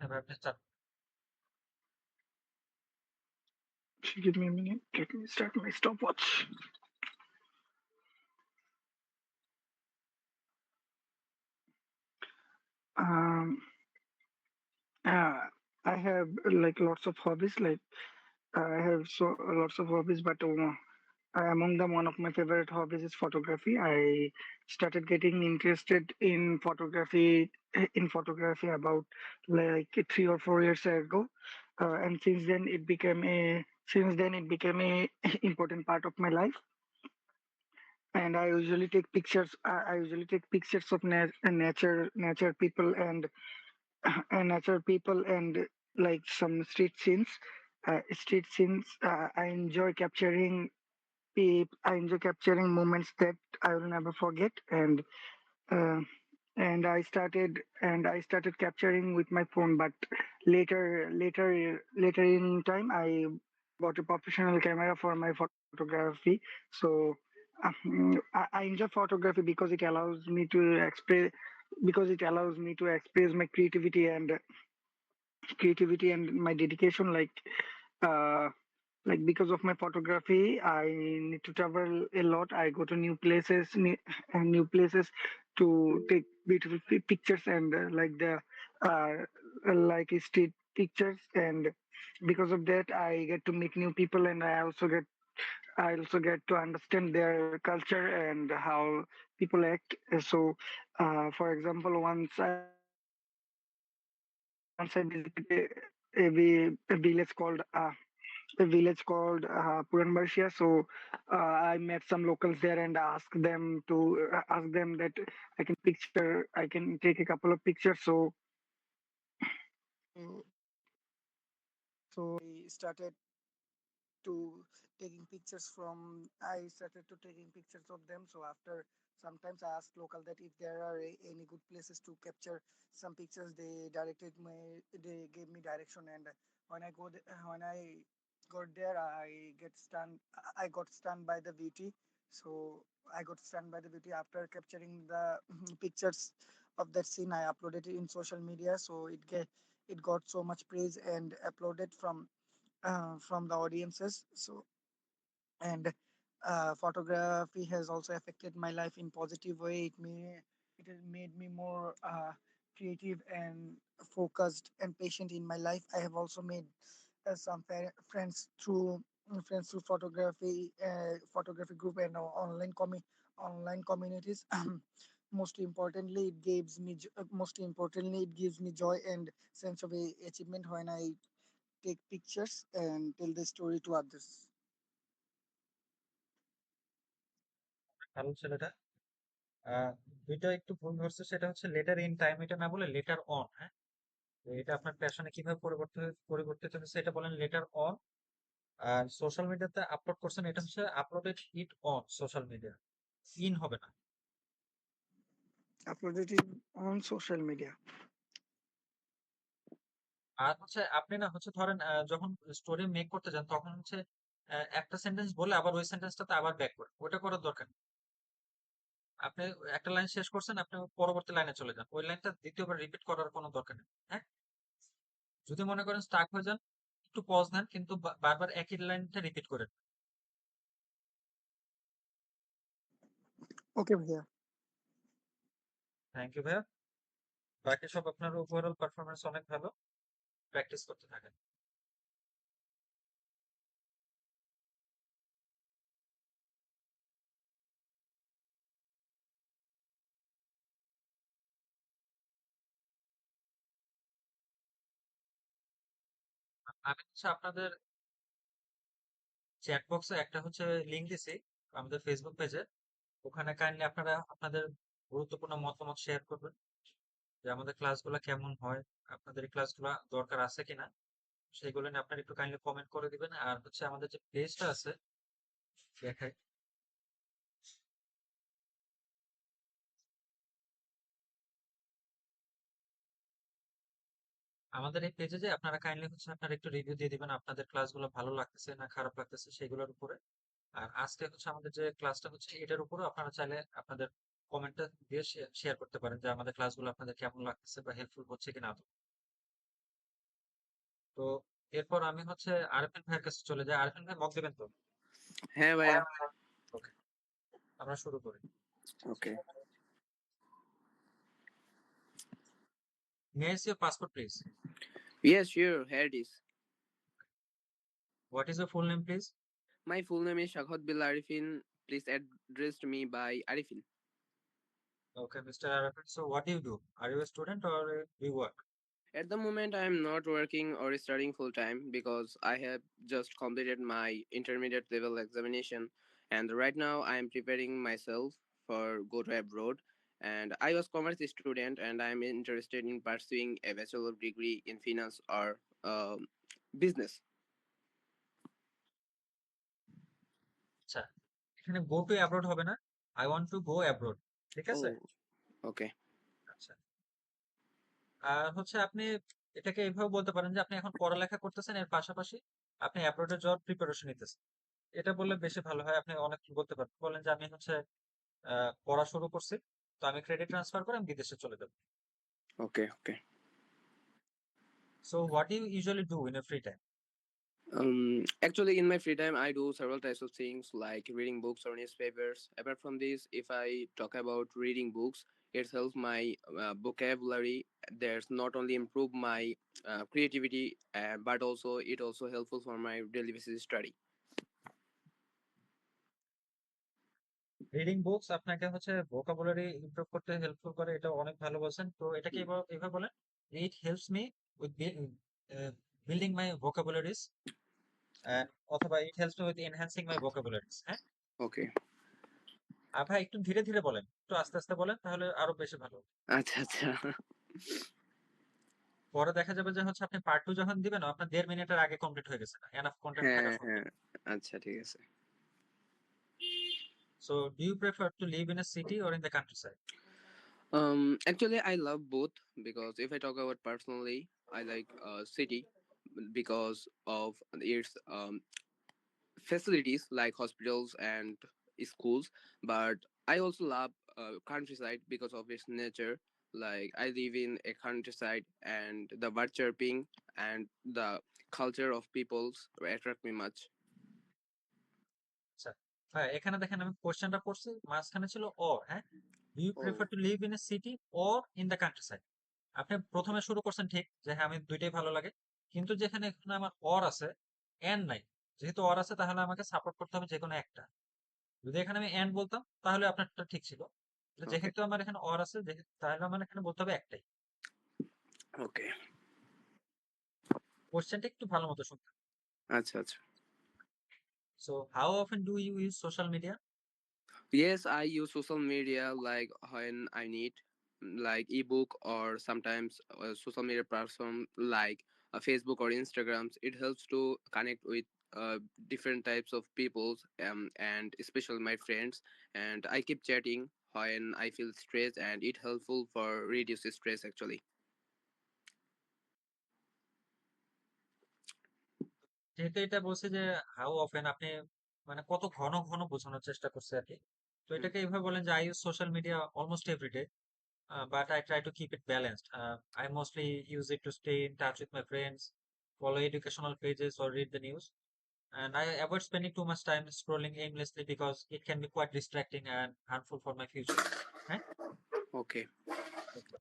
এবার আপনি start Give me a minute. Let me start my stopwatch. Um, uh, I have like lots of hobbies. Like I have so lots of hobbies, but among them, one of my favorite hobbies is photography. I started getting interested in photography about like 3 or 4 years ago, and since then it became a important part of my life. And I usually take pictures. I usually take pictures of nature, people, and natural people, and like some street scenes. Street scenes. I enjoy capturing moments that I will never forget, uh, and I started capturing with my phone. But later in time, I bought a professional camera for my photography. So I enjoy photography because it allows me to express my creativity and my dedication. Uh, because of my photography, I need to travel a lot. I go to new places to take beautiful pictures, and uh, like street pictures. And because of that, I get to meet new people, and I also get to understand their culture and how people act. So, for example, once I visited a village called Puranbarshia. So I met some locals there and asked them that I can take a couple of pictures. Mm, so to I started to taking pictures of them. So after sometimes I asked local that if there are any good places to capture some pictures. They gave me direction, and when I got there, I got stunned by the beauty. So I got stunned by the beauty after capturing the pictures of that scene. I uploaded it in social media, so it got so much praise and uploaded from the audiences. So and photography has also affected my life in positive way. It has made me more creative and focused and patient in my life. I have also made some friends through photography group and online communities. Most importantly it gives me joy and sense of achievement when I take pictures and tell the story to others. ভালো ছেলেটা। আহ দুইটা একটু ভুল ধরছে, সেটা হচ্ছে letter in time, এটা না বলে লেটার অন। হ্যাঁ, তো এটা আপনার প্যাশনে কিভাবে পরিবর্তিত হয়েছে এটা বলেন লেটার অন। আর সোশ্যাল মিডিয়াতে আপলোড করছেন, এটা হচ্ছে uploaded it on social media, in হবে না। Uploaded it on social media. আর হচ্ছে আপনি না হচ্ছে ধরেন যখন স্টোরি মেক করতে যান তখন হচ্ছে একটা সেন্টেন্স বলে আবার ওই সেন্টেন্সটাতে আবার ব্যাক করে, ওটা করার দরকার নেই। আপনি একটা লাইন শেষ করছেন, আপনি পরবর্তী লাইনে চলে যান, ওই লাইনটা দ্বিতীয়বার রিপিট করার কোনো দরকার নেই। হ্যাঁ, যদি মনে করেন স্টাক হয়ে যান, একটু পজ নেন, কিন্তু বারবার একই লাইনটা রিপিট করেন। Okay, ভাইয়া। থ্যাংক ইউ ভাইয়া। বাকি সব আপনার ওভারঅল পারফরমেন্স অনেক ভালো, প্র্যাকটিস করতে থাকেন। আমি হচ্ছে আপনাদের চ্যাট বক্সে একটা হচ্ছে লিংক দিছি আমাদের ফেসবুক পেজে, ওখানে কাইন্ডলি আপনারা আপনাদের গুরুত্বপূর্ণ মতামত শেয়ার করবেন যে আমাদের ক্লাসগুলো কেমন হয়, আপনাদের এই ক্লাসগুলো দরকার আছে কিনা, সেইগুলো নিয়ে আপনারা একটু কাইন্ডলি কমেন্ট করে দিবেন। আর হচ্ছে আমাদের যে পেজটা আছে, দেখাই, আমাদের এই পেজে যে আপনারা কাইন্ডলি হচ্ছে আপনারা একটু রিভিউ দিয়ে দিবেন আপনাদের ক্লাসগুলো ভালো লাগতেছে না খারাপ লাগতেছে সেগুলোর উপরে। আর আজকে হচ্ছে আমাদের যে ক্লাসটা হচ্ছে এটার উপরেও আপনারা চাইলে আপনাদের কমেন্টটা দিয়ে শেয়ার করতে পারেন যে আমাদের ক্লাসগুলো আপনাদের কেমন লাগতেছে বা হেল্পফুল হচ্ছে কিনা। তো এরপর আমি হচ্ছে আরফিন ভাইয়ের কাছে চলে যাই। আরফিন ভাই মক দিবেন তো? হ্যাঁ ভাইয়া। ওকে, আমরা শুরু করি। ওকে। May I see your passport, please? Yes, sure. Here it is. What is your full name, please? My full name is Shakhat Bil Arifin. Please address me by Arifin. Okay, Mr. Arafat. So what do you do? Are you a student or do you work? At the moment, I am not working or studying full time because I have just completed my intermediate level examination, and right now I am preparing myself for go to abroad. And I was commerce student, and I am interested in pursuing a bachelor degree in finance or business. আচ্ছা, এখানে go to abroad হবে না। I want to go abroad। ঠিক আছে? Oh, okay. আচ্ছা। আর হচ্ছে আপনি এটাকে এইভাবে বলতে পারেন যে আপনি এখন পড়ালেখা করতেছেন, এর পাশাপাশি আপনি অ্যাব্রোডে যাওয়ার প্রিপারেশন নিতেছেন। এটা বললে বেশি ভালো হয়। আপনি অনেক কিছু বলতে পারেন। বলেন যে আমি হচ্ছে পড়া শুরু করছি। তো আমি ক্রেডিট ট্রান্সফার করে আমি বিদেশে চলে যাব। Okay, okay. So what do you usually do in your free time? Actually, in my free time, I do several types of things like reading books or newspapers. Apart from this, if I talk about reading books, it helps my vocabulary. There's not only improve my creativity, but also it also helpful for my daily basis study. Reading books আপনাকে হচ্ছে vocabulary improve করতে helpful করে, এটা অনেক ভালো বলছেন। তো এটাকে এভাবে এভাবে বলেন, it helps me with building my vocabularies, অথবা it helps me with enhancing my vocabularies. হ্যাঁ, Okay. আর ভাই একটু ধীরে ধীরে বলেন, একটু আস্তে আস্তে বলেন, তাহলে আরো বেশি ভালো। আচ্ছা আচ্ছা। পরে দেখা যাবে যে হচ্ছে আপনি পার্ট 2 যখন দিবেন আপনার 1.5 মিনিটের আগে কমপ্লিট হয়ে গেছে, এনাফ কন্টেন্ট হ্যাঁ থাকা সত্ত্বেও। হ্যাঁ, আচ্ছা ঠিক আছে। So do you prefer to live in a city or in the countryside? Actually, I love both because if I talk about personally, I like city because of its facilities like hospitals and schools, but I also love countryside because of its nature. Like I live in a countryside, and the bird chirping and the culture of peoples attract me much. আচ্ছা, হ্যাঁ, এখানে দেখেন আমি কোশ্চেনটা পড়ছি, মাঝখানে ছিল or. হ্যাঁ, do you Oh, prefer to live in a city or in the countryside? আপনি প্রথমে শুরু করছেন ঠিক যে হ্যাঁ আমি দুইটাই ভালো লাগে, কিন্তু যেখানে এখানে আমার অর আছে, এন্ড নাই। যেহেতু অর আছে তাহলে আমাকে সাপোর্ট করতে হবে যে কোনো একটা। যদি এখানে আমি এন্ড বলতাম তাহলে আপনারটা ঠিক ছিল। okay, যেহেতু আমার এখানে অর আছে, তাহলে আমার এখানে বলতে হবে একটাই। okay. কোশ্চেনটা একটু ভালো মতো শুনতে। আচ্ছা আচ্ছা। So how often do you use social media? Yes, I use social media like when I need like ebook or sometimes social media platform like Facebook or Instagrams. It helps to connect with different types of people and especially my friends. And I keep chatting when I feel stressed, and it helpful for reduce stress actually. যেহেতু এটা বলছে যে how often, আপনি মানে কত ঘন ঘন বোঝানোর চেষ্টা করছে আর কি। তো Hmm. এটাকে এইভাবে বলেন যে I use social media almost everyday, but I try to keep it balanced. I mostly use it to stay in touch with my friends, follow educational pages, or read the news. And I avoid spending too much time scrolling aimlessly because it can be quite distracting and harmful for my future. Right? Okay. Okay.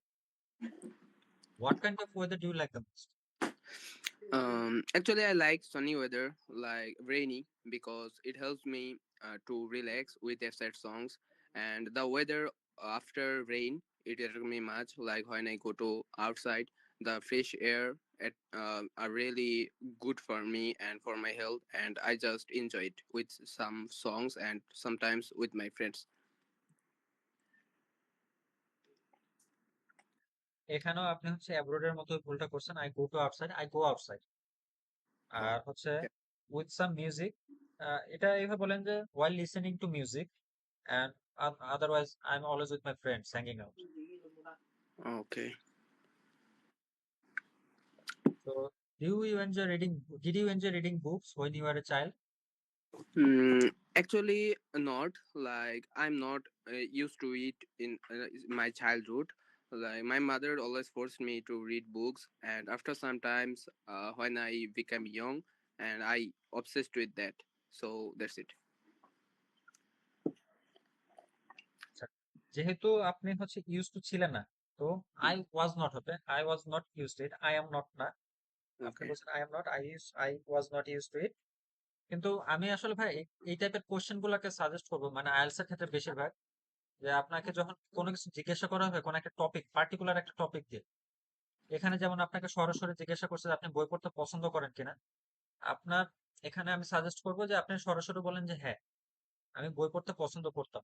What kind of weather do you like the most? Actually, I like sunny weather, like rainy, because it helps me to relax with sad songs. And the weather after rain, it attracts me much. Like when I go to outside, the fresh air are really good for me and for my health. And I just enjoy it with some songs and sometimes with my friends. এখানেও আপনি হচ্ছে অ্যাব্রোডের মতো ভুলটা করছেন। I go to outside, I go outside. Oh, আর হচ্ছে yeah. With some music, এটা এইভাবে বলেন যে while listening to music, and otherwise I'm always with my friends hanging out. Okay. So do you enjoy reading, did you enjoy reading books when you were a child? Actually, not like I'm not used to it in my childhood. Like my mother always forced me to read books, and after sometimes when I became young, and I obsessed with that. So that's it. আচ্ছা, যেহেতু আপনি হচ্ছে use to ছিলেন না, তো I was not হবে, I was not use to it, I am not না। আপনি Okay. বলছেন I am not, I was not use to it. কিন্তু আমি আসলে ভাই এই টাইপের কোশ্চেন গুলাকে সাজেস্ট করবো, মানে আইএলটিএস এর ক্ষেত্রে বেশিরভাগ, যে আপনাকে যখন কোনো কিছু জিজ্ঞাসা করা হবে, কোনো একটা টপিক, পার্টিকুলার একটা টপিক দিয়ে, এখানে যেমন আপনাকে সরাসরি জিজ্ঞাসা করছে যে আপনি বই পড়তে পছন্দ করেন কিনা, আপনার এখানে আমি সাজেস্ট করবো যে আপনি সরাসরি বলেন যে হ্যাঁ, আমি বই পড়তে পছন্দ করতাম।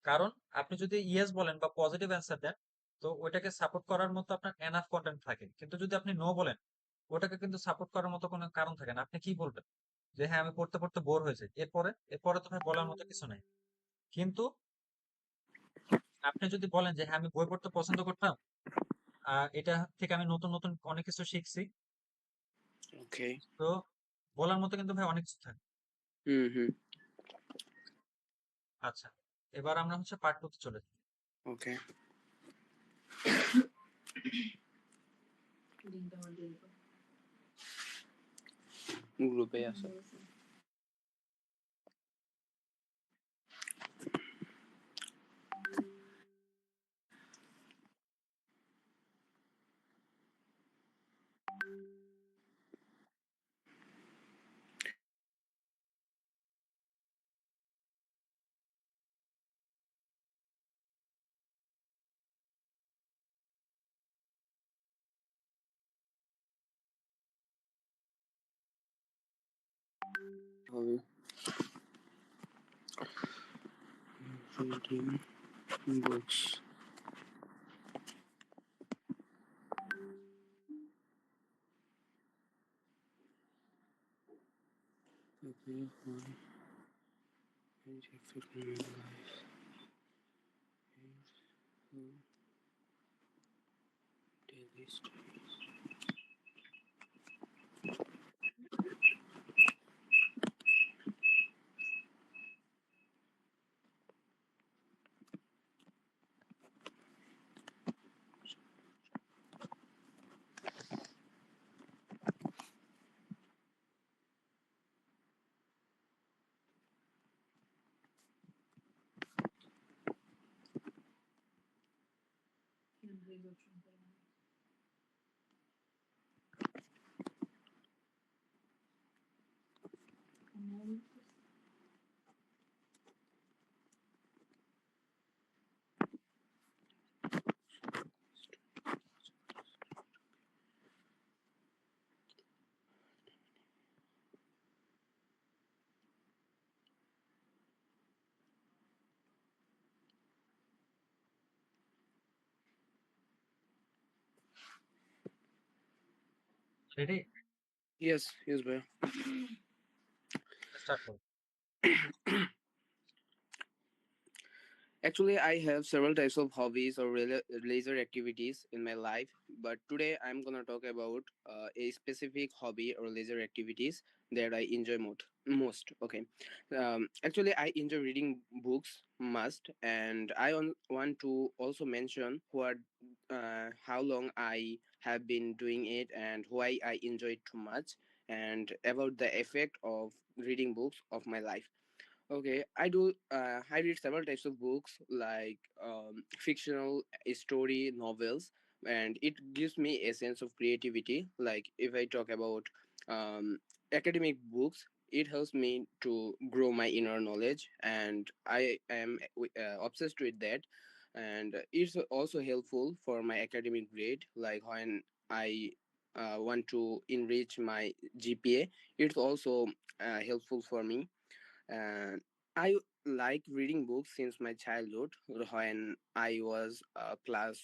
কারণ আপনি যদি ইয়েস বলেন বা পজিটিভ অ্যান্সার দেন, তো ওইটাকে সাপোর্ট করার মতো আপনার এনাফ কন্টেন্ট থাকে। কিন্তু যদি আপনি নো বলেন, ওটাকে কিন্তু সাপোর্ট করার মতো কোনো কারণ থাকে না। আপনি কি বলবেন? যে হ্যাঁ, আমি পড়তে পড়তে বোর হয়েছে, এরপরে তো ভাই বলার মতো কিছু নাই। কিন্তু আপনি যদি বলেন যে হ্যাঁ, আমি বই পড়তে পছন্দ করতাম, এটা থেকে আমি নতুন নতুন অনেক কিছু শিখছি, Okay. তো বলার মতো কিন্তু ভাই অনেক কিছু থাকে। Mm-hmm. আচ্ছা, এবার আমরা হচ্ছে পার্ট টু তে চলে যাই। Okay. গ্রুপে আছে। Hobby. Reading books. Okay. One. And affect my life. Hmm, daily stories. Ready? Yes, yes, bhai. Start করুন। Actually, I have several types of hobbies or leisure activities in my life, but today I'm gonna talk about a specific hobby or leisure activities that I enjoy most. Okay, actually, I enjoy reading books must, and want to also mention how long I have been doing it and why I enjoy it too much, and about the effect of reading books of my life. Okay, I do. I read several types of books, like fictional story novels, and it gives me a sense of creativity. Like if I talk about academic books, it helps me to grow my inner knowledge, and I am obsessed with that. And it's also helpful for my academic grade. Like when I want to enrich my GPA, it's also helpful for me. And I like reading books since my childhood when I was class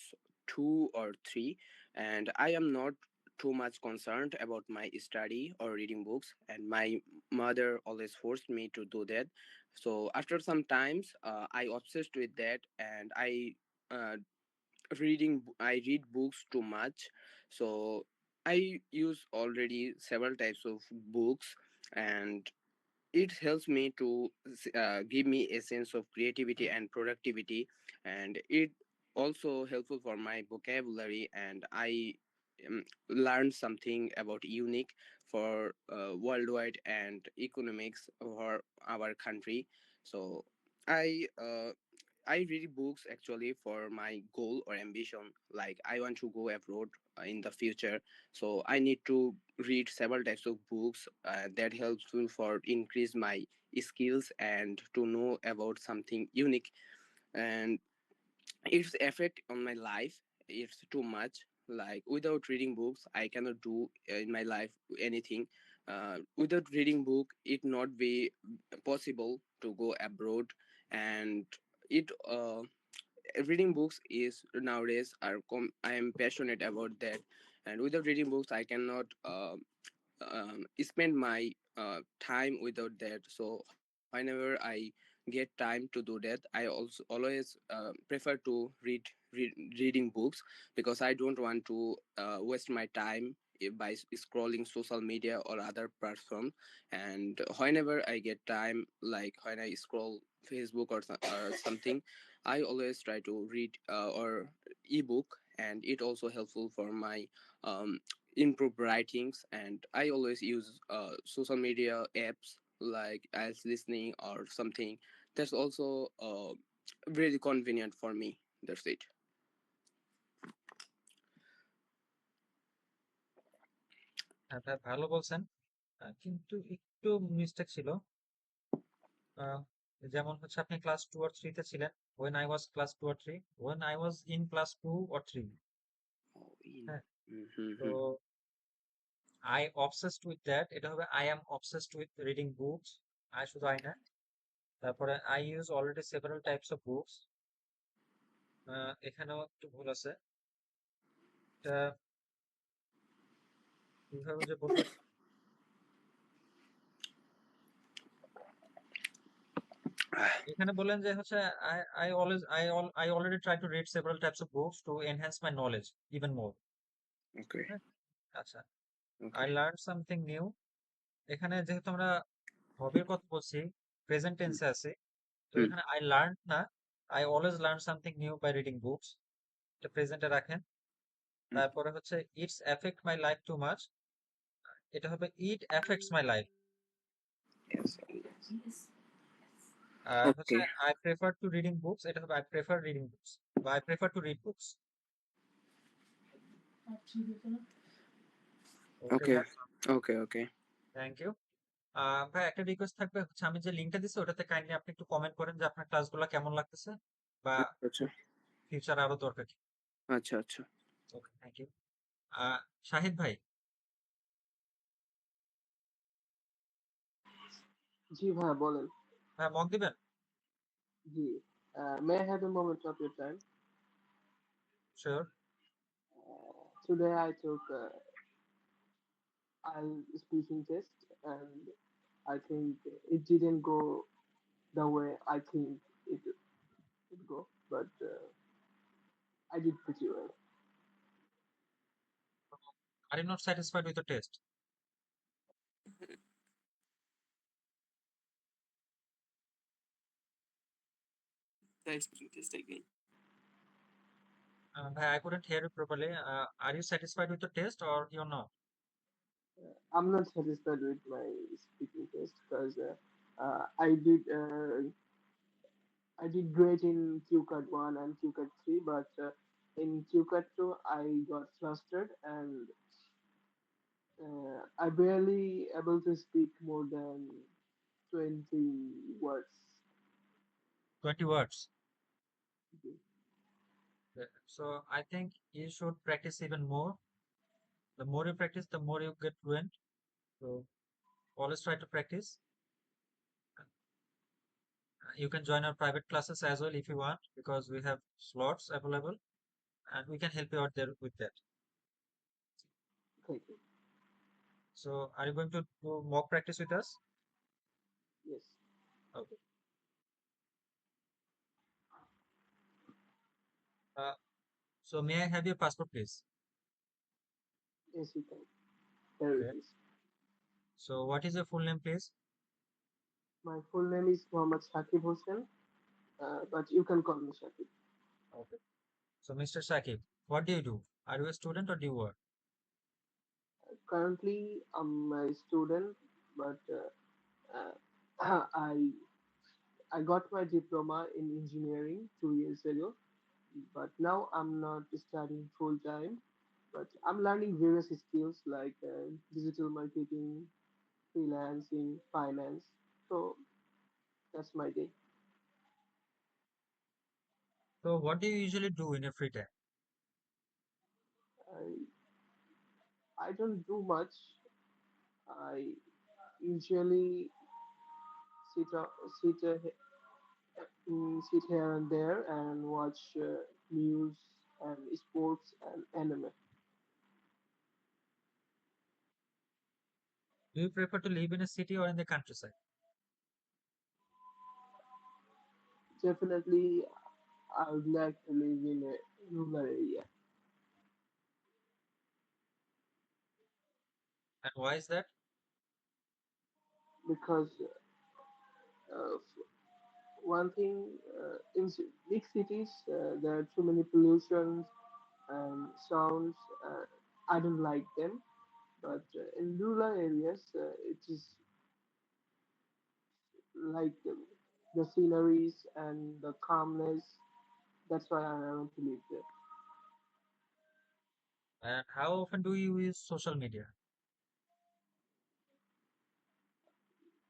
2 or 3, and I am not too much concerned about my study or reading books, and my mother always forced me to do that. So after some times, I obsessed with that, and uh, I read books too much. So I use already several types of books, and it helps me to give me a sense of creativity and productivity. And it also helpful for my vocabulary, and I learned something about unique for worldwide and economics for our country. So I uh, I read books actually for my goal or ambition. Like I want to go abroad in the future, so I need to read several types of books that helpful for increase my skills and to know about something unique. And its effect on my life, it's too much. Like without reading books I cannot do in my life anything. Without reading book it not be possible to go abroad. And it reading books is nowadays I am passionate about that. And without reading books I cannot spend my time without that. So whenever I get time to do that, I also always prefer to reading books, because I don't want to waste my time by scrolling social media or other platforms. And whenever I get time, like when I scroll Facebook or something, I always try to read or ebook, and it also helpful for my um, improve writings. And I always use social media apps like as listening or something. That's also really convenient for me. That's it. হ্যাঁ ভাই, ভালো বলছেন। কিন্তু একটু mistake ছিল। আহ, যেমন হচ্ছে আপনি ক্লাস 2 or 3 তে ছিলেন। when I was class 2 or 3, when I was in class 2 or 3। Oh, in. হ্যাঁ, তো Mm-hmm. I obsessed with that, এটা হবে I am obsessed with reading books। I শুধু I না, তারপরে I use already several types of books। এখানেও একটু ভুল আছে। এটা কিভাবে যে বলবো, এখানে বললেন যে হচ্ছে I already try to read several types of books to enhance my knowledge even more। Okay. হ্যাঁ, আচ্ছা। I Okay. learned something new। এখানে যেহেতু আমরা হবির কথা বলছি, প্রেজেন্ট টেন্সে আছে, তো Mm-hmm. এখানে I learned না, I always learn something new by reading books। এটা প্রেজেন্টে রাখেন। তারপরে হচ্ছে it's affect my life too much, এটা হবে it affects my life। Yes. Yes. আর হচ্ছে Okay. I prefer to reading books, এটা হবে I prefer reading books বা I prefer to read books। Okay Okay. ভাই, Okay. Okay. Thank you. ভাই একটা request থাকবে হচ্ছে, আমি যে লিঙ্কটা দিচ্ছি ওটাতে কাইন্ডলি আপনি একটু কমেন্ট করেন যে আপনার ক্লাসগুলো কেমন লাগতেছে বা আচ্ছা ফিউচারে আরো দরকার কি। আচ্ছা আচ্ছা। ওকে, থ্যাংক ইউ। শাহিদ ভাই, জি ভাইয়া বলেন। ভাই মক দিবেন? জি, may I have a moment of your time? Sure. Today I took IELTS speaking test and I think it didn't go the way I think it would go, but I did pretty well. Are you not satisfied with the test? The speaking test again. ভাই, I couldn't hear you properly. Are you satisfied with the test or you're not? I'm not satisfied with my speaking test because I did great in QCAT 1 and QCAT 3, but in QCAT 2 I got flustered and I barely able to speak more than 20 words. 20 words. Okay. So I think you should practice even more. The more you practice, the more you get fluent. So always try to practice. You can join our private classes as well if you want, because we have slots available and we can help you out there with that. Thank you. So are you going to do mock practice with us? Yes. Okay. Uh, so may I have your passport, please? Yes, you can. There it Okay. is. So what is your full name, please? My full name is Mohammad Shakib Hossein, but you can call me Shakib. Okay. So, Mr. Shakib, what do you do? Are you a student or do you work? Currently, I'm a student, but I got my diploma in engineering 2 years ago. But now I'm not studying full time. But I'm learning various skills like digital marketing, freelancing, finance. So that's my day. So, what do you usually do in your free time? I don't do much. I usually sit uh, sit uh, sit here and there and watch news and sports and anime. Do you prefer to live in a city or in the countryside? Definitely, I would like to live in a rural area And why is that? because one thing in big cities there are too many pollutions and sounds. I don't like them, but in rural areas it is like the sceneries and the calmness. That's why I want to live there. And how often do you use social media?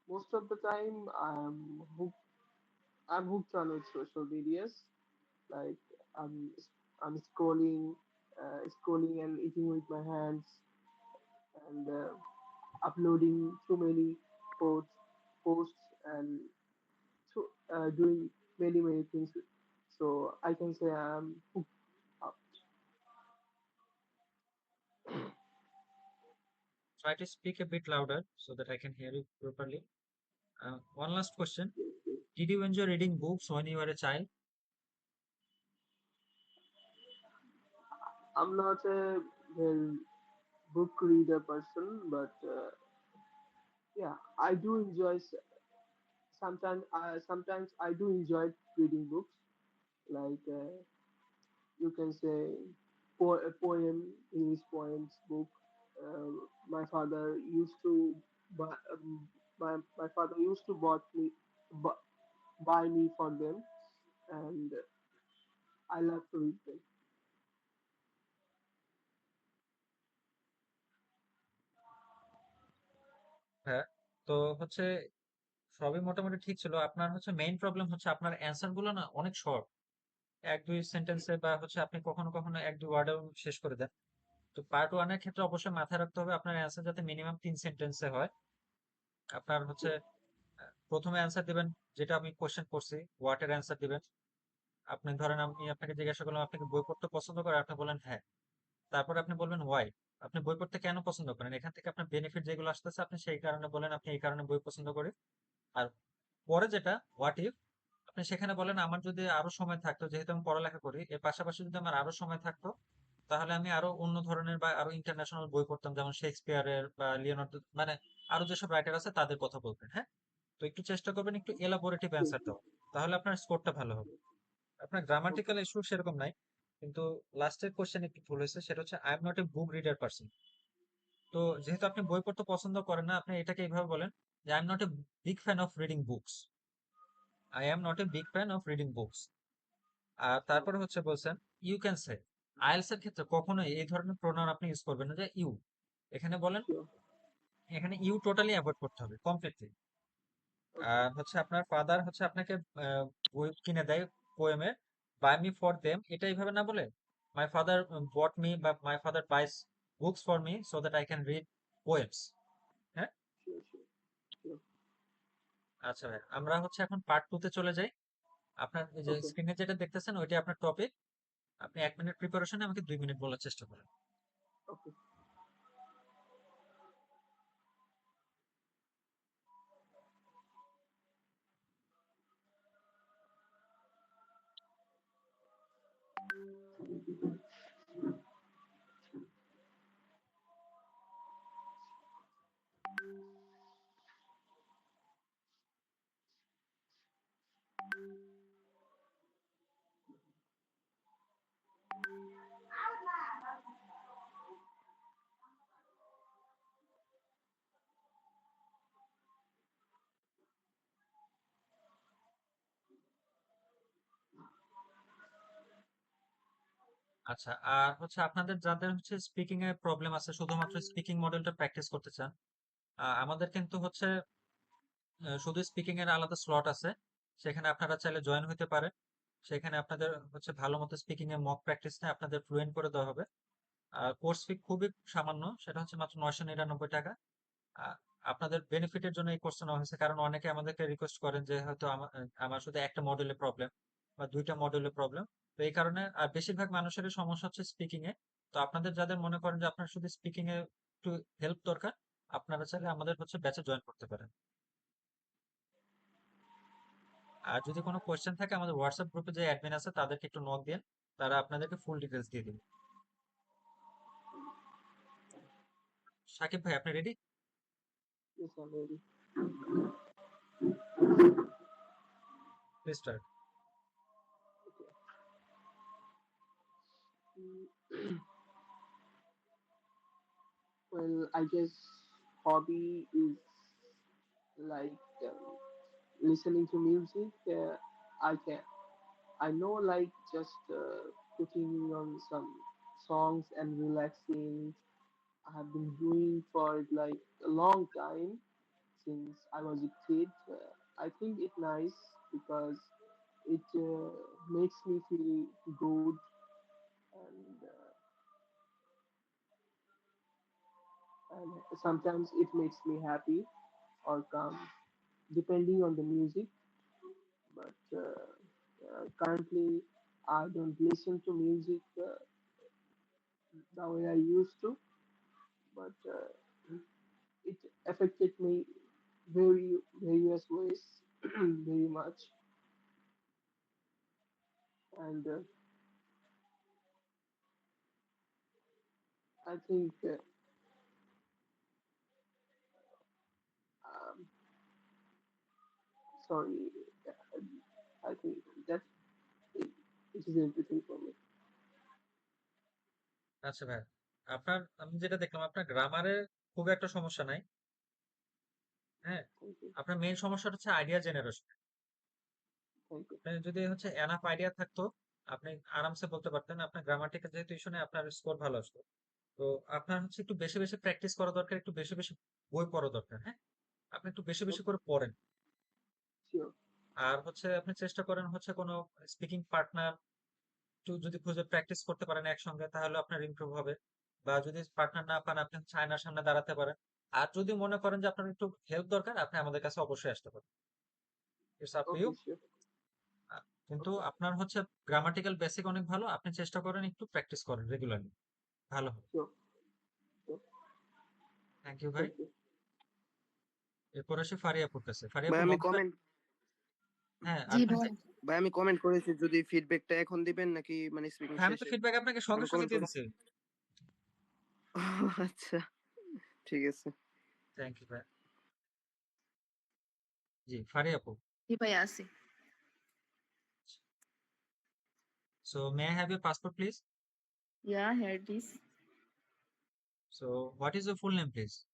Most of the time, I'm hooked on with social medias. Like I'm I'm scrolling and eating with my hands and uploading too many posts, posts and doing many things. So I can say I'm hooked up. Try to speak a bit louder so that I can hear you properly. One last question. Did you enjoy reading books when you were a child? I'm not a well, book reader person, but yeah, I do enjoy. Sometimes I do enjoy reading books. Like you can say, a poem, English poems book. Uh, my father used to buy. My father used to bu- buy me for them, and I love to read them. হ্যাঁ, তো হচ্ছে সবই মোটামুটি ঠিক ছিল। আপনার হচ্ছে main problem হচ্ছে আপনার অ্যান্সার গুলো না অনেক শর্ট, এক দুই সেন্টেন্সে বা হচ্ছে আপনি কখনো কখনো এক দুই ওয়ার্ডেও শেষ করে দেন। তো পার্ট ওয়ানের ক্ষেত্রে অবশ্যই মাথায় রাখতে হবে আপনার অ্যান্সার যাতে মিনিমাম 3 সেন্টেন্সে হয়। আপনার হচ্ছে প্রথমে অ্যান্সার দিবেন, যেটা আমি কোশ্চেন করছি হোয়াট এর অ্যান্সার দিবেন। আপনি ধরেন আমি আপনাকে জিজ্ঞাসা করলাম আপনি কি বই পড়তে পছন্দ করেন, আপনি বলেন হ্যাঁ। তারপরে আপনি বলবেন ওয়াই, আপনি বই পড়তে কেন পছন্দ করেন, এখান থেকে আপনার বেনিফিট যেগুলো আসতেছে আপনি সেই কারণে বলেন আপনি এই কারণে বই পছন্দ করি। আর পরে যেটা হোয়াট ইফ, আপনি সেখানে বলেন আমার যদি আরো সময় থাকতো, যেহেতু আমি পড়ালেখা করি এর পাশাপাশি যদি আমার আরো সময় থাকতো তাহলে আমি আরো অন্য ধরনের বা আরো ইন্টারন্যাশনাল বই পড়তাম, যেমন শেক্সপিয়ারের বা লিওনার্দো, মানে আরো যেসব রাইটার আছে তাদের কথা বলবেন। হ্যাঁ, তো একটু চেষ্টা করবেন একটু এলাবোরেটিভ অ্যান্সার Okay, দেওয়া, তাহলে আপনার স্কোরটা ভালো হবে। আপনার okay, গ্রামাটিক্যাল ইস্যু সেরকম নাই, কিন্তু লাস্টের কোশ্চেন একটু ভুল হয়েছে, সেটা হচ্ছে I am not A book reader person. তো যেহেতু আপনি বই পড়তে পছন্দ করেন না, আপনি এটাকে এইভাবে বলেন যে I am not a big fan of reading books. I am not a big fan of reading books. আর sure, তারপরে হচ্ছে বলছেন ইউ ক্যান সে। আইএলটিএস এর ক্ষেত্রে কখনোই এই ধরনের প্রোনাউন আপনি ইউজ করবেন না যে ইউ। এখানে বলেন, sure. এখানে ইউ টোটালি অ্যাভয়েড করতে হবে কমপ্লিটলি। Okay, আর হচ্ছে আপনার ফাদার হচ্ছে আপনাকে আহ, বই কিনে দেয় পোয়েমের, বাই মি ফর দেম, এটা এইভাবে না বলে মাই ফাদার বট মি বা my father buys books for me so that I can read poems. হ্যাঁ, sure. Sure. আচ্ছা ভাই, আমরা হচ্ছে এখন পার্ট টু তে চলে যাই। আপনার এই যে Okay, স্ক্রিনে যেটা দেখতেছেন ওইটা আপনার টপিক। আপনি 1 মিনিট প্রিপারেশনে আমাকে 2 মিনিট বলার চেষ্টা করেন। okay. আচ্ছা, আর হচ্ছে আপনাদের যাদের হচ্ছে স্পিকিং এ প্রবলেম আছে, শুধুমাত্র স্পিকিং মডেলটা প্র্যাকটিস করতে চান, আমাদের কিন্তু হচ্ছে শুধু স্পিকিং এর আলাদা স্লট আছে। সেখানে আপনারা চাইলে জয়েন হতে পারেন। সেখানে আপনাদের হচ্ছে ভালো মতো স্পিকিং এ মক প্র্যাকটিস নিয়ে আপনাদের ফ্লুয়েন্ট করে দেওয়া হবে। আর কোর্স ফি খুবই সামান্য, সেটা হচ্ছে মাত্র 999 টাকা। আ- আপনাদের বেনিফিটের জন্য এই কোর্সটা নেওয়া হয়েছে, কারণ অনেকে আমাদেরকে রিকোয়েস্ট করেন যে হয়তো আমার শুধু একটা মডেলে প্রবলেম বা দুইটা মডেলে প্রবলেম। তো এই কারণে আর বেশিরভাগ মানুষেরই সমস্যা হচ্ছে স্পিকিং এ। তো আপনাদের যাদের মনে করেন যে আপনার শুধু স্পিকিং এ একটু হেল্প দরকার, আপনারা চাইলে আমাদের হচ্ছে ব্যাচে জয়েন করতে পারেন। আর যদি কোনো কোয়েশ্চেন থাকে আমাদের হোয়াটসঅ্যাপ গ্রুপে যে অ্যাডমিন আছে তাদেরকে একটু নক দিন, তারা আপনাদেরকে ফুল ডিটেলস দিয়ে দিবে। সাকিব ভাই, আপনি ready? Yes, I'm ready. Please start. Mm, well, I guess hobby is like listening to music. I can I know like just putting on some songs and relaxing. I have been doing for like a long time since I was a kid. I think it's nice because it makes me feel good and sometimes it makes me happy or calm depending on the music. But currently, I don't listen to music the way I used to. But it affected me very various ways, very much. And I think, um, sorry, I think that it, it is everything for me. আচ্ছা ভাই, আমি যেটা দেখলাম আপনার গ্রামারে খুব একটা সমস্যা নাই। হ্যাঁ, Thank you, আপনার মেইন সমস্যাটা হচ্ছে আইডিয়া জেনারেশন। thank you. আপনার যদি হচ্ছে এনাফ আইডিয়া থাকতো, আপনি আরামসে বলতে পারতেন। আপনার গ্রামাটিক্যাল যেহেতু ইস্যু নেই, আপনার স্কোর ভালো আসতো। তো আপনার হচ্ছে একটু বেশি বেশি প্র্যাকটিস করা দরকার, একটু বেশি বেশি বই পড়া দরকার। হ্যাঁ, আপনি একটু বেশি বেশি Okay, করে পড়েন। sure. আর হচ্ছে আপনি চেষ্টা করেন হচ্ছে কোনো স্পিকিং পার্টনার একটু যদি খুঁজে প্র্যাকটিস করতে পারেন একসঙ্গে, তাহলে আপনার ইমপ্রুভ হবে। বা যদি পার্টনার না পান, আপনি হচ্ছে আয়নার সামনে দাঁড়াতে পারেন। আর যদি মনে করেন যে আপনার একটু হেল্প দরকার, আপনি আমাদের কাছে অবশ্যই আসতে পারেন। It's up to you. Okay, sure. কিন্তু Okay, আপনার হচ্ছে গ্রামাটিক্যাল বেসিক অনেক ভালো, আপনি চেষ্টা করেন একটু প্র্যাকটিস করেন রেগুলারলি, ভালো হবে। sure, sure. থ্যাংক ইউ ভাই। Thank you. এরপর আসি ফারিয়াপুর কাছে। ভাই ফারিয়াপুর আমি লঞ্চ প্যাড। কমেন্ট হ্যাঁ, জি আপনি ভাই। ভাই আমি কমেন্ট করেছি, যদি ফিডব্যাকটা এখন দিবেন নাকি মানে স্পিকিং আমি তো শেষে? ফিডব্যাক আপনাকে সঙ্গে আমি সঙ্গে কমেন্ট দিয়ে করব। দিচ্ছি। আচ্ছা, ঠিক আছে। থ্যাংক ইউ ভাই। জি, ফারিয়াপুর। জি ভাই আসি। So may I have your passport please? Yeah, here it is. So what is your full name please?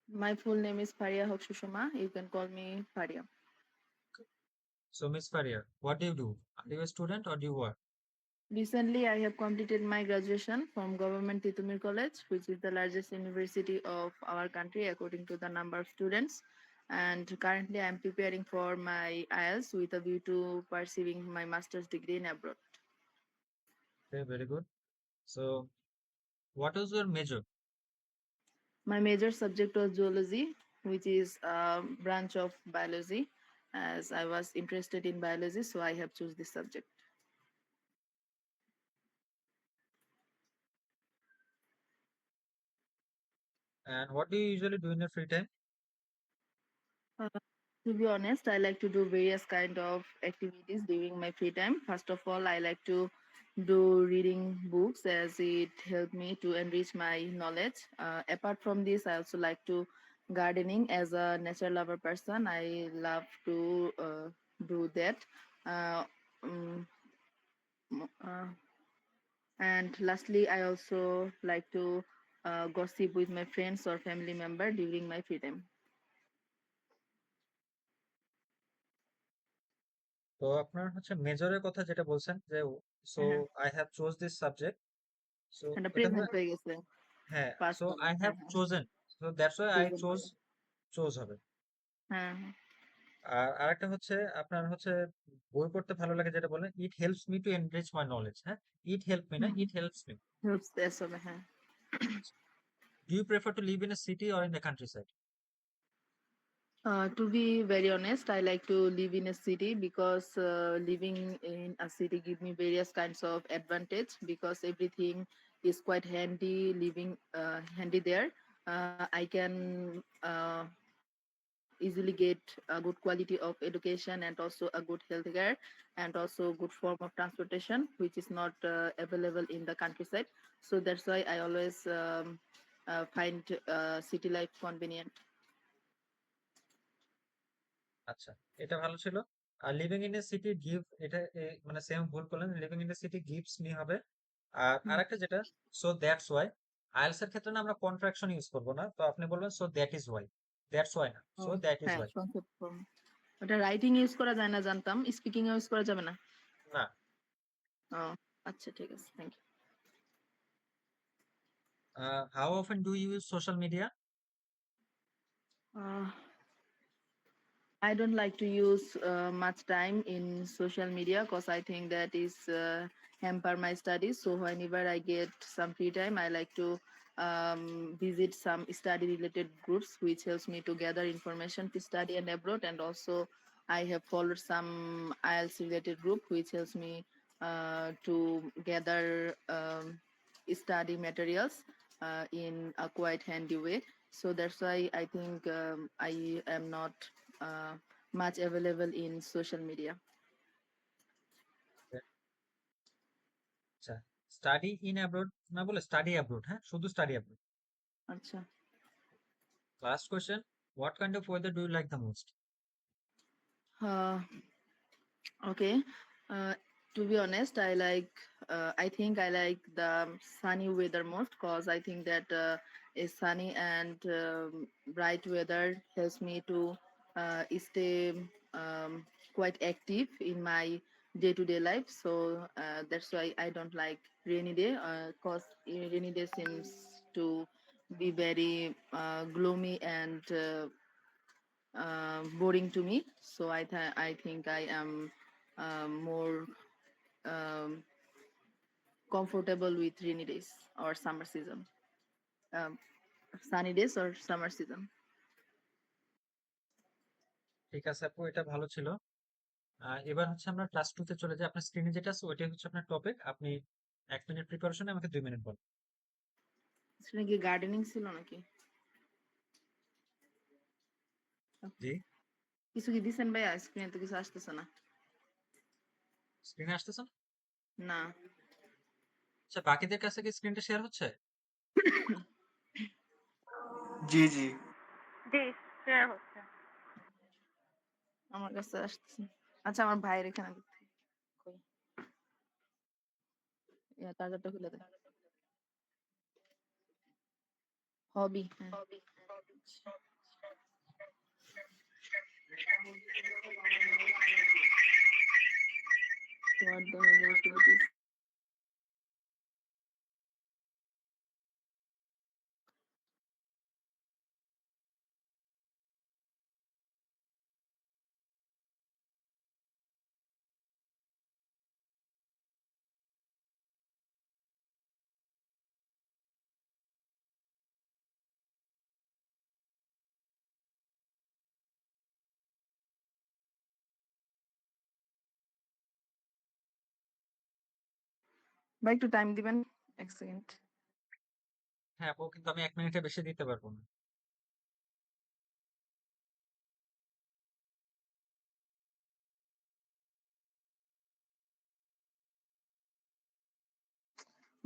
My full name is Faria Haq Sushma. You can call me Faria. So, Miss Faria, what do you do? Are you a student or do you work? Recently, I have completed my graduation from Government Titumir College, which is the largest university of our country according to the number of students. And currently, I am preparing for my IELTS with a view to pursuing my master's degree in abroad. Okay, very good. So, what was your major? My major subject was zoology, which is a branch of biology. As I was interested in biology, so I have choose this subject. And what do you usually do in your free time? Uh, to be honest, I like to do various kind of activities during my free time. First of all, I like to do reading books as it helped me to enrich my knowledge. Apart from this, I also like to gardening as a nature lover person. I love to do that. Uh, um, uh, and lastly, I also like to gossip with my friends or family member during my free time. তো আপনার হচ্ছে মেজরের কথা যেটা বলছেন যে so হ্যাঁ, I have choose this subject, so এটা এটা হবে প্রেজেন্ট হয়ে গেছে, হ্যাঁ, পাস্ট সো হবে। আই হ্যাভ হ্যাঁ, হ্যাঁ, chosen, so that's why I present choose, হবে। চোজ হবে। হ্যাঁ, হ্যাঁ। আর আরেকটা হচ্ছে আপনার হচ্ছে বই পড়তে ভালো লাগে যেটা বললেন, it helps me to enrich my knowledge. হ্যাঁ, ইট হেল্প মি না, hmm, it helps me. Helps that's হবে, হ্যাঁ। Do you prefer to live in a city or in the countryside? To be very honest, I like to live in a city because living in a city give me various kinds of advantage because everything is quite handy. Living handy there, I can easily get a good quality of education and also a good healthcare and also good form of transportation, which is not available in the countryside. So that's why I always find city life convenient. আচ্ছা, এটা ভালো ছিল। আর living in a city give, এটা মানে same ভুল করলেন, living in a city gives me হবে। আর হুম, আরেকটা যেটা, সো দ্যাটস ওয়াই, আইএলটিএস এর ক্ষেত্রে না আমরা কন্ট্রাকশন ইউজ করব না, তো আপনি বলবেন so that is Y, that's why না, ও সো দ্যাট ইজ হ্যাঁ, ওয়াই। সংক্ষেপ form। ওটা রাইটিং ইউজ করা যায় না জানতাম, স্পিকিং ইউজ করা যাবে না? না। ও আচ্ছা, ঠিক আছে, thank how often do you use social media? You. I don't like to use much time in social media because I think that is hamper my studies. So whenever I get some free time, I like to visit some study-related groups, which helps me to gather information to study and abroad. And also, I have followed some IELTS-related group, which helps me to gather study materials in a quite handy way. So that's why I think I am not uh, much available in social media. আচ্ছা, study in abroad না বলে study abroad, হ্যাঁ, শুধু study abroad. Acha. Last question, what kind of weather do you like the most? Uh, okay. To be honest, I think I like the sunny weather most because I think that a sunny and bright weather helps me to stay quite active in my day-to-day life. So that's why I don't like rainy day because rainy day seems to be very gloomy and boring to me. So I think I am more um, comfortable with rainy days or summer season, um, sunny days or summer season. ঠিক আছে আপু, এটা ভালো ছিল। এবার হচ্ছে আমরা class 2 তে চলে যাই। আপনার স্ক্রিনে যেটা আছে ওইটাই হচ্ছে আপনার টপিক। আপনি 1 মিনিট প্রিপারেশনে আমাকে 2 মিনিট বলেন। সেখানে কি গার্ডেনিং ছিল নাকি? জি, কিছু কি দিছেন ভাই? স্ক্রিনে তো কিছু আসতেছে না। স্ক্রিনে আসতেছে না? না। আচ্ছা, বাকিদের কাছে কি স্ক্রিনটা শেয়ার হচ্ছে? জি জি। জি, শেয়ার হচ্ছে। আমার কাছে আসতেছে না। আচ্ছা, আমার ভাইয়ের এখানে দেখতে। কই? চার্জারটা খুলে দেন। হবি, হ্যাঁ। What the hobby activities? ভাই একটু টাইম দিবেন, 1 সেকেন্ড। হ্যাঁ আপু, কিন্তু আমি 1 মিনিটের বেশি দিতে পারবো না।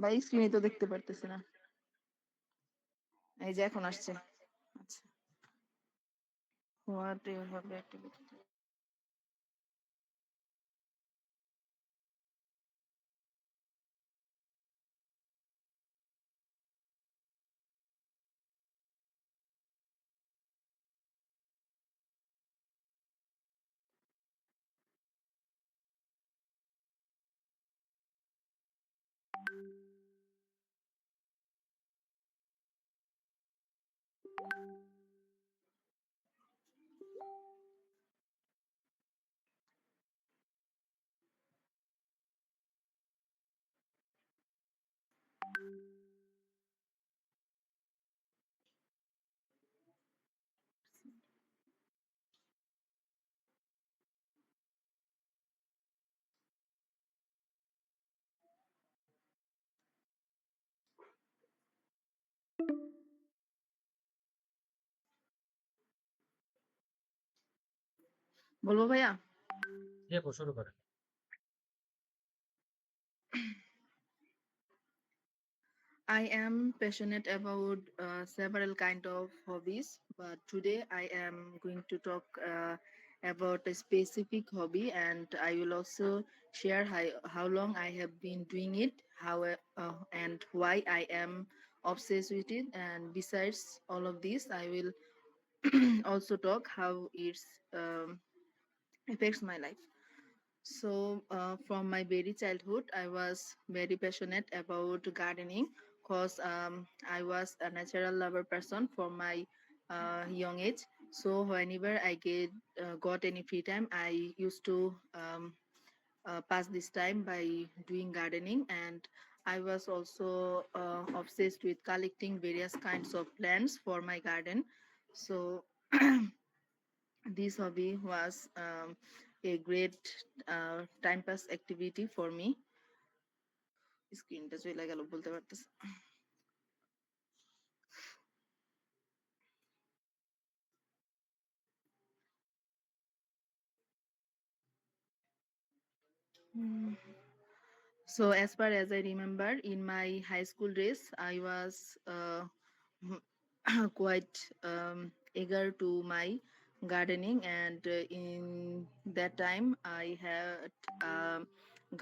ভাই স্ক্রিনে তো দেখতে পারতেছি না। এই যে এখন আসছে। আচ্ছা, হোয়াট ইউর হবি অ্যাক্টিভিটি? বলবো ভাইয়া? জি আপু, শুরু করেন। I am passionate about several kind of hobbies, but today I am going to talk about a specific hobby, and I will also share how long I have been doing it, how and why I am obsessed with it. And besides all of this, I will also talk how it affects my life. So, from my very childhood, I was very passionate about gardening because I was a natural lover person from my young age. So, whenever I got any free time, I used to pass this time by doing gardening, and I was also obsessed with collecting various kinds of plants for my garden. So, this hobby was a great time pass activity for me. স্ক্রিনটা চলে গেল বলতে পারতেছি। So, as far as I remember, in my high school days, I was quite eager to my gardening, and in that time, I had a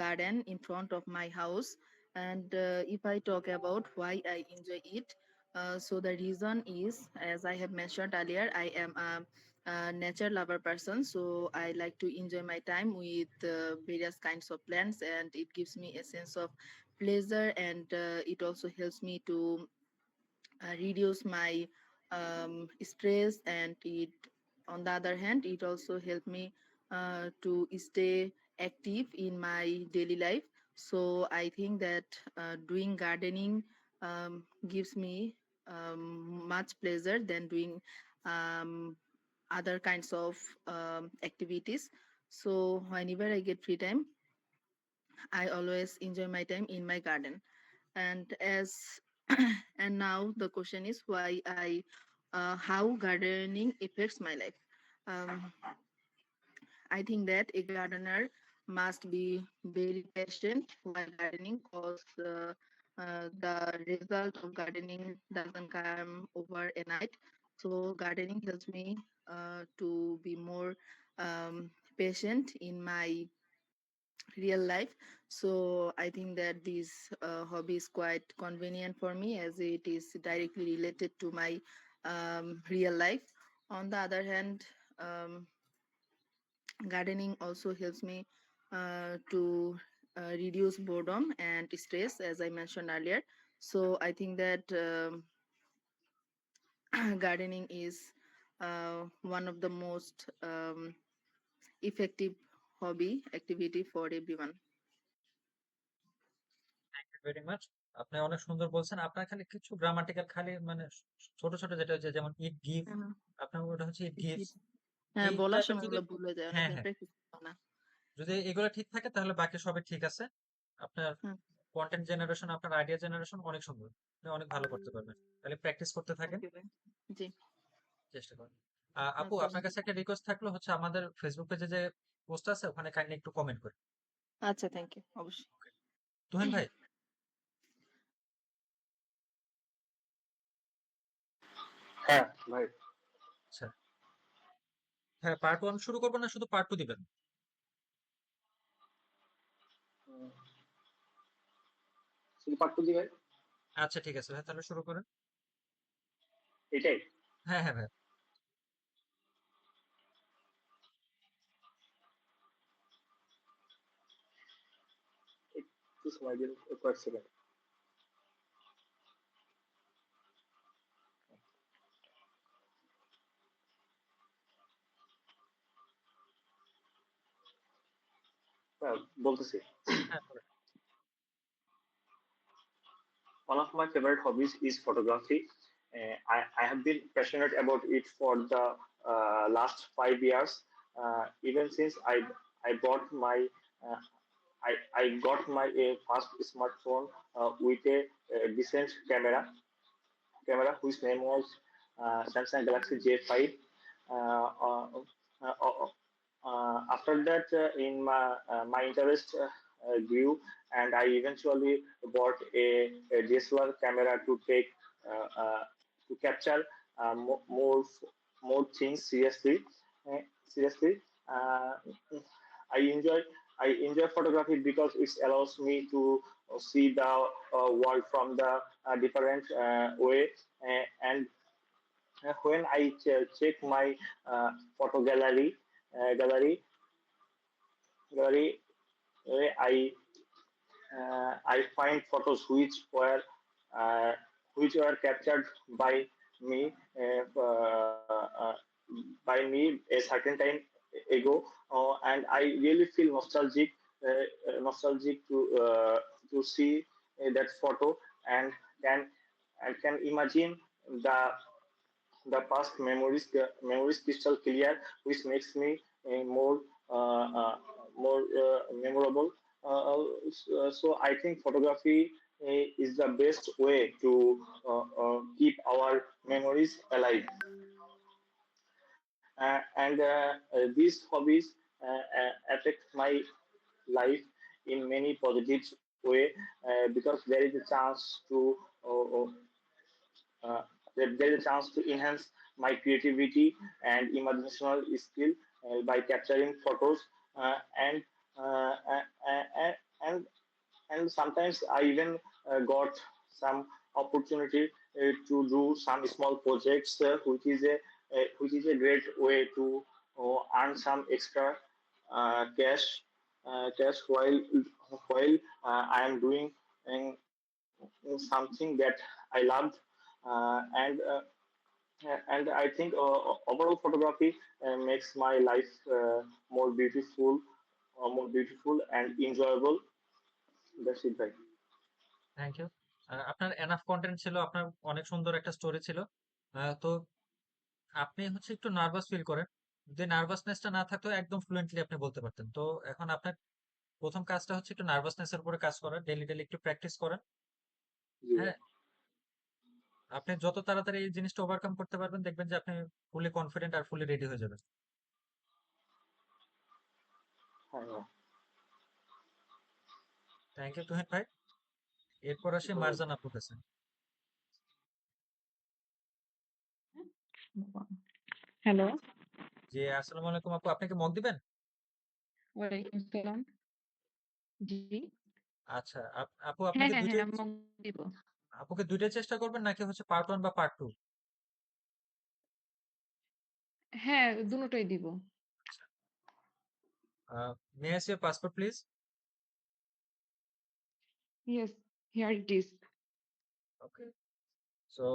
garden in front of my house. And if I talk about why I enjoy it, so the reason is, as I have mentioned earlier, I am a nature lover person, so I like to enjoy my time with various kinds of plants, and it gives me a sense of pleasure, and it also helps me to reduce my stress, and it on the other hand it also helped me to stay active in my daily life. So I think that doing gardening gives me much pleasure than doing um, other kinds of activities. So whenever I get free time, I always enjoy my time in my garden. And as and now the question is why I how gardening affects my life. um, I think that a gardener must be very patient while gardening because the result of gardening doesn't come overnight. So gardening helps me to be more patient in my real life. So I think that this hobby is quite convenient for me as it is directly related to my real life. On the other hand, gardening also helps me to reduce boredom and stress, as I mentioned earlier. So I think that gardening is one of the most effective hobby activity for everyone. Very much. আপনি অনেক সুন্দর বলছেন। আপনার খালি কিছু grammatical খালি মানে ছোট ছোট যেটা হচ্ছে যেমন ইট গিভ, আপনার ওটা হচ্ছে ইট গিভস, হ্যাঁ, এই বলার টাইপের সময় যদি, ওগুলো ভুলে যায়, হ্যাঁ অনেকদিন হ্যাঁ, প্র্যাকটিস না। যদি এগুলো ঠিক থাকে তাহলে বাকি সবই ঠিক আছে। আপনার হুম, কন্টেন্ট জেনারেশন, আপনার আইডিয়া জেনারেশন অনেক সুন্দর, আপনি অনেক ভালো করতে পারবেন। তাহলে প্র্যাকটিস করতে থাকেন, থ্যাংক ইউ ভাই। জি, চেষ্টা করেন। আপু, আচ্ছা আপনার কাছে একটা রিকোয়েস্ট থাকলো হচ্ছে আমাদের ফেসবুক পেজে যে পোস্ট আছে ওখানে কাইন্ডলি একটু কমেন্ট করে। আচ্ছা, থ্যাংক ইউ অবশ্যই। তুহিন ভাই, হ্যাঁ ভাই। আচ্ছা, হ্যাঁ, পার্ট ওয়ান শুরু করবো না শুধু পার্ট টু দিবেন? শুধু পার্ট টু দিবেন? আচ্ছা ঠিক আছে ভাই, তাহলে শুরু করেন। এটাই? হ্যাঁ হ্যাঁ ভাই। একটু সময় দিন, কয়েক সেকেন্ড। বলতেছি। হ্যাঁ, বলেন। One of my favorite hobbies is photography. I have been passionate about it for the last 5 years. Even since I bought my uh, I got my first smartphone with a decent camera whose name was Samsung Galaxy J5. Uh, uh, After that, in my interest grew, and I eventually bought a DSLR camera to take to capture more things seriously. Seriously, I enjoy I enjoy photography because it allows me to see the world from the different way. And when I check my photo gallery, gallery, I I find photos uh, which were captured by me by me a certain time ago, and I really feel nostalgic to see that photo and can can imagine the past memories crystal clear, which makes me uh, uh, more memorable. So I think photography is the best way to keep our memories alive. And these hobbies affect my life in many positive way because there is a chance to uh, there is a chance to enhance my creativity and imaginational skill by capturing photos and uh, uh, uh, and and sometimes I even got some opportunity to do some small projects, which is a great way to earn some extra cash while I am doing something that I loved, and I think overall photography makes my life more beautiful, more beautiful and enjoyable. That's it, right? Thank you. আপনার enough content ছিল, আপনার অনেক সুন্দর একটা story ছিল। তো আপনি হচ্ছে একটু নার্ভাস ফিল করেন। যদি নার্ভাসনেসটা না থাকতো একদম ফ্লুয়েন্টলি আপনি বলতে পারতেন। তো এখন আপনার প্রথম কাজটা হচ্ছে একটু নার্ভাসনেসের উপরে কাজ করা, ডেইলি ডেইলি একটু প্র্যাকটিস করেন। জি ভাই। হ্যাঁ, আপনি যত তাড়াতাড়ি এই জিনিসটা ওভারকাম করতে পারবেন দেখবেন যে আপনি ফুলি কনফিডেন্ট আর ফুলি রেডি হয়ে যাবেন। হ্যাঁ হ্যাঁ। থ্যাংক ইউ তুহিন ভাই। এরপর আসি ধন্যবাদ মারজান ভাই। আপুর কাছে। হ্যালো, জি, আসসালামু আলাইকুম আপু, আপনি কি মগ দিবেন? ওয়ালাইকুম আসসালাম। জি। আচ্ছা, আপু হ্যাঁ, আপনাকে হ্যাঁ, হ্যাঁ, দুইটাই আমি দিব। আপুকে দুইটাই চেষ্টা করবেন নাকি হচ্ছে পার্ট ওয়ান বা পার্ট টু? হ্যাঁ, দুটোই দিব। May I C your passport please? Yes, here it is. Okay, so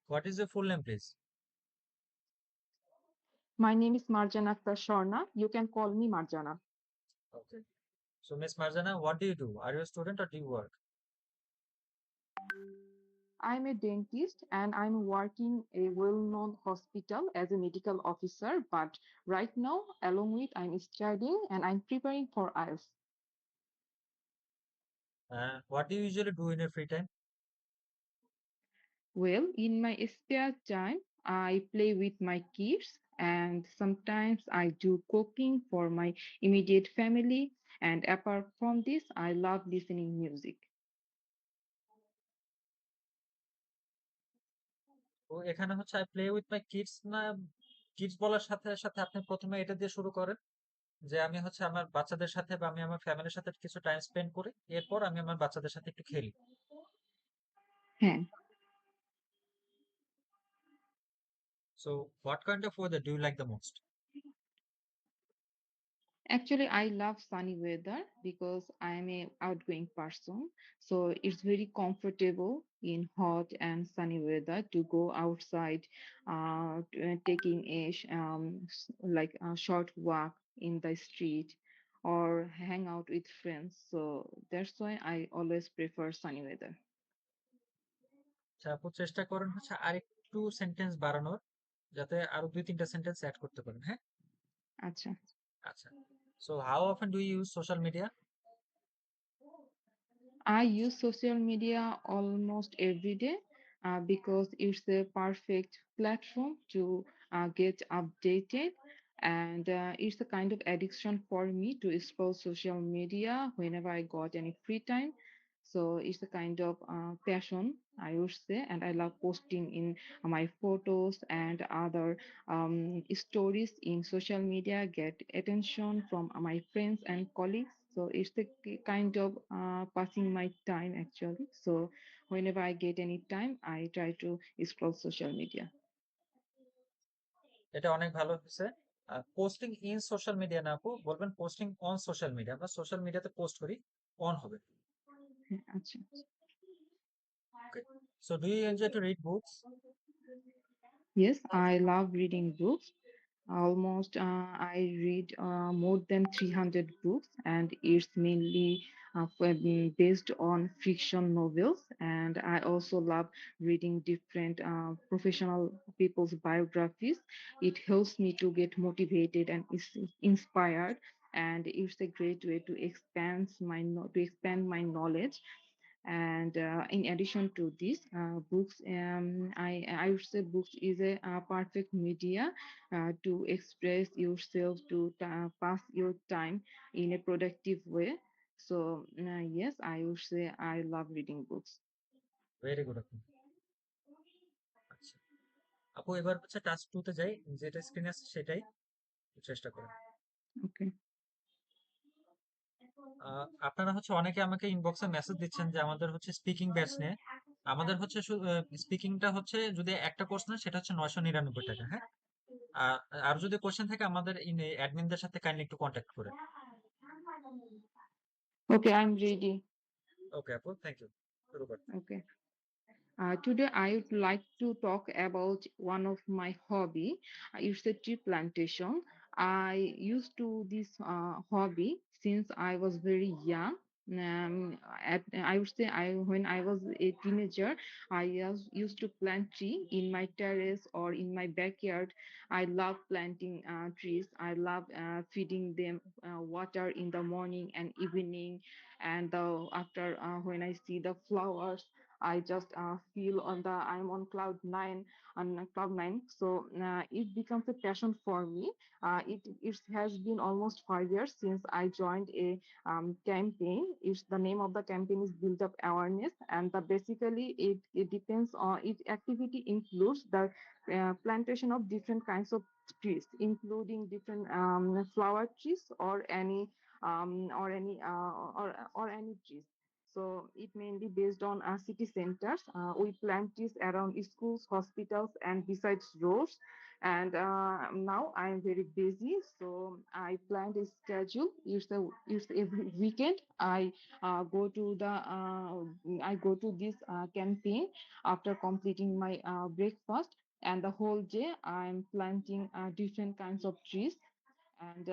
what is your full name please? My name is Marjana Akhtar Sharna. You can call me Marjana. Okay, so miss Marjana, what do you do? Are you a student or do you work? I'm a dentist and I'm working a well-known hospital as a medical officer, but right now, along with I'm studying and I'm preparing for IELTS. What do you usually do in your free time? Well, in my spare time, I play with my kids and sometimes I do cooking for my immediate family. And apart from this, I love listening music. তো এখানে হচ্ছে I play with my kids না, kids বলার সাথে সাথে আপনি প্রথমে এটা দিয়ে শুরু করেন যে আমি হচ্ছে আমার বাচ্চাদের সাথে বা আমি আমার ফ্যামিলির সাথে কিছু টাইম স্পেন্ড করি, এরপর আমি আমার বাচ্চাদের সাথে একটু খেলি। হ্যাঁ, so what kind of weather do you like the most? actually, I love sunny weather because I am a outgoing person. So it's very comfortable in hot and sunny weather to go outside, taking a like a short walk in the street or hang out with friends. So that's why I always prefer sunny weather. আচ্ছা আপু, চেষ্টা করেন হচ্ছে আরেকটু sentence বাড়ানোর, যাতে আরো 2-3টা sentence add করতে পারেন। হ্যাঁ, Acha. আচ্ছা। So how often do you use social media? I use social media almost every day because it's a perfect platform to get updated. And it's a kind of addiction for me to explore social media whenever I got any free time. So it's a kind of passion, I would say. And I love posting in my photos and other stories in social media, get attention from my friends and colleagues. So it's the kind of passing my time actually. So whenever I get any time, I try to explore social media. এটা অনেক ভালো হয়েছে। Posting in social media না আপু, বলবেন posting on social media. আমরা social মিডিয়াতে post করি, অন হবে। Acha. Okay. So do you enjoy to read books? Yes, I love reading books. Almost, I read more than 300 books, and it's mainly based on fiction novels. And I also love reading different professional people's biographies. It helps me to get motivated and is inspired. And it's a great way to expand my knowledge. And in addition to this, books, I would say books is a perfect media to express yourself, to pass your time in a productive way. So yes, I would say I love reading books. Very good আপু। আচ্ছা আপু, এবার হচ্ছে task 2 তে যাই, যেটা স্ক্রিনে আছে সেটাই চেষ্টা করেন। Okay. আপনারা হচ্ছে অনেকে আমাকে ইনবক্সে মেসেজ দিচ্ছেন যে আমাদের হচ্ছে স্পিকিং ব্যাচ নিয়ে। আমাদের হচ্ছে স্পিকিংটা হচ্ছে যদি একটা কোর্স নেন সেটা হচ্ছে 999 টাকা। হ্যাঁ, আর আর যদি কোশ্চেন থাকে আমাদের অ্যাডমিনদের সাথে কাইন্ডলি একটু কন্ট্যাক্ট করে। Okay, I'm ready. ওকে আপু, থ্যাংক ইউ। শুরু করেন। Okay. Today, I would like to talk about one of my hobby. It's a tree plantation. I used to this hobby since I was very young. I would say when I was a teenager, used to plant tree in my terrace or in my backyard. I love planting trees. I love feeding them water in the morning and evening, and after when I see the flowers, I just feel I'm on cloud nine. So it becomes a passion for me. It has been almost 5 years since I joined a campaign. It's the name of the campaign is Build Up Awareness, and basically it depends on its activity includes the plantation of different kinds of trees, including different flower trees or any trees. So it mainly based on city centers. We plant trees around schools, hospitals, and besides roads. And now I am very busy, so I planned a schedule. It's every weekend. I go to this campaign after completing my breakfast, and the whole day I'm planting different kinds of trees. And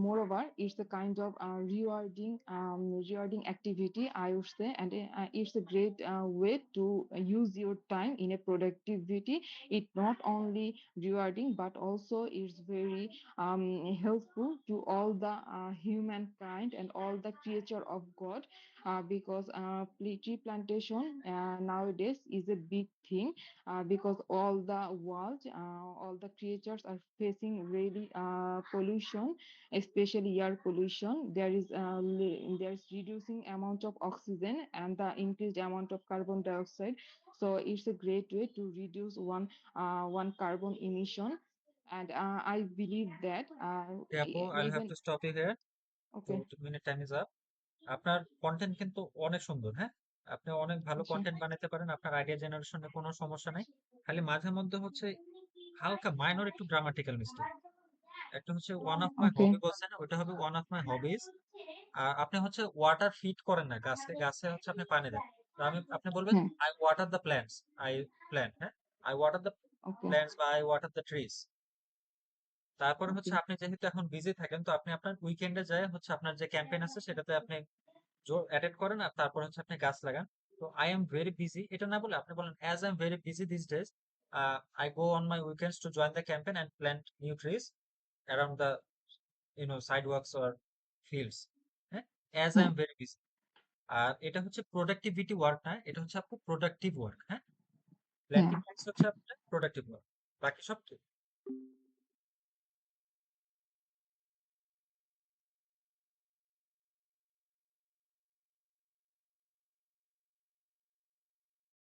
moreover, it's a kind of rewarding activity, I would say, and it's a great way to use your time in a productivity. It not only rewarding but also it's very helpful to all the humankind and all the creature of God, because tree plantation nowadays is a big thing, because all the creatures are facing really pollution, especially air pollution. There's reducing amount of oxygen and the increased amount of carbon dioxide. So it's a great way to reduce one carbon emission. And I believe that okay আপু, I have even to stop you here. তো okay. 2 minute time is up. আপনার content কিন্তু অনেক সুন্দর। হ্যাঁ, আপনি অনেক ভালো Acha. কন্টেন্ট বানাতে পারেন, আপনার আইডিয়া জেনারেশনে কোনো সমস্যা নাই। খালি মাঝে মধ্যে হচ্ছে হালকা মাইনর একটু গ্রামাটিক্যাল মিস্টেক। একটা হচ্ছে ওয়ান অফ মাই Okay. হবি বলছেন, ওইটা হবে ওয়ান অফ মাই হবিজ। আর আপনি হচ্ছে ওয়াটার ফিড করেন না গাছে, গাছে হচ্ছে আপনি পানি দেন। তো আপনি বলবেন Hmm. I water the plants, I plant. হ্যাঁ, I water the Okay. Plants বা আই ওয়াটার দ্য ট্রিজ। তারপরে হচ্ছে Okay. আপনি যেহেতু এখন বিজি থাকেন, তো আপনি আপনার উইকেন্ডে যায় হচ্ছে আপনার যে ক্যাম্পেইন আছে সেটাতে আপনি অ্যাটেন্ড করেন, আর তারপর হচ্ছে আপনি গাছ লাগান। তো আই এম ভেরি বিজি এটা না বলে আপনি বলেন as I am very busy this days, I go on my weekends to join the campaign and plant new trees around the sidewalks or fields. হ্যাঁ, as I Hmm. Am very busy. আর এটা হচ্ছে productivity work না, এটা হচ্ছে আপু productive work. হ্যাঁ, planting Yeah. Trees হচ্ছে আপনার প্রোডাক্টিভ ওয়ার্ক, বাকি সব ঠিক।